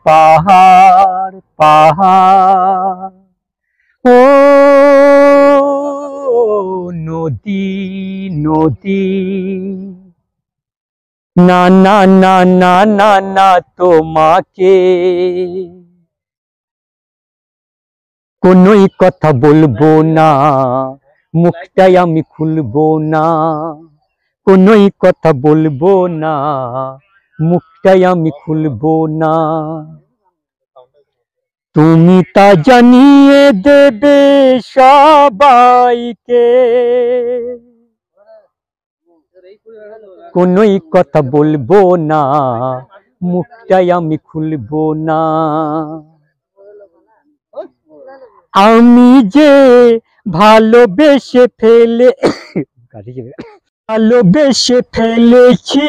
পাহাড় পাহাড়, ও নদী নদী, না না না না না না তোমাকে কোনোই কথা বলবো না, মুখটাই আমি খুলবো না। কোনোই কথা বলবো না, মুখটাই আমি খুলবো না। তুমি তা জানিয়ে দেবে সবাইকে, কোনোই কথা বলবো না, মুখটাই আমি খুলবো না। আমি যে ভালোবেসে ফেলেছি,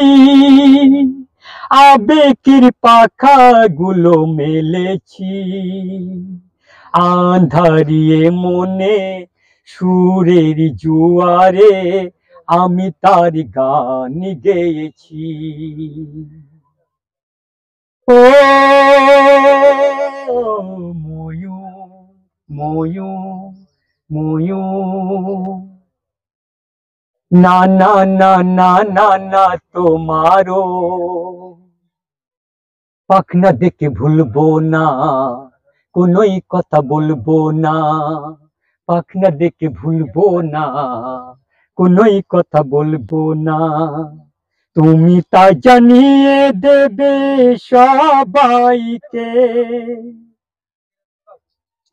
আবেগের পাখাগুলো মেলেছি, আঁধারিয়ে মনে সুরের জুয়ারে আমি তার গান গেয়েছি। ও ময়ূর ময়ূর ময়ূর, না না না না না না তোমারও পাখনা দেখে ভুলবো না, কোনোই কথা বলবো না। পাখনা দেখে ভুলবো না, কোনোই কথা বলবো না। তুমি তা জানিয়ে দেবে সবাইকে,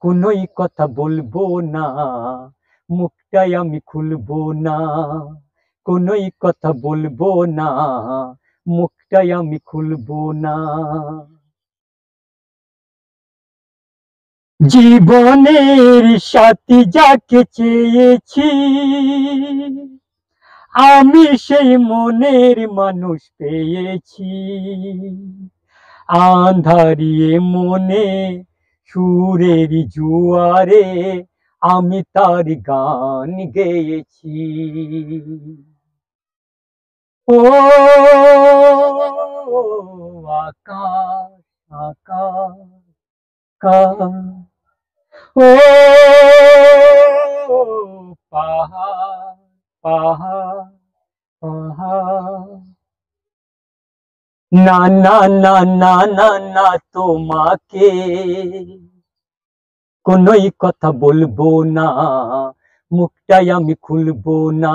কোনোই কথা বলবো না, মুখটাই আমি খুলবো না। কোনোই কথা বলবো না, মুখটাই আমি খুলবো না। জীবনের সাথী যাকে চেয়েছি, আমি সেই মনের মানুষ পেয়েছি, আঁধারিয়ে মনে সুরের জুয়ারে আমি তার গান গেয়েছি। ও আকাশ আকাশ, ও পাহাড় পাহাড় পাহাড়, না না না না না না তোমাকে কোনোই কথা বলবো না, মুখটাই আমি খুলবো না।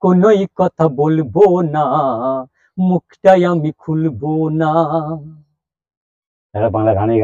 কোনোই কথা বলবো না, মুখটাই আমি খুলবো না। বাংলা গানে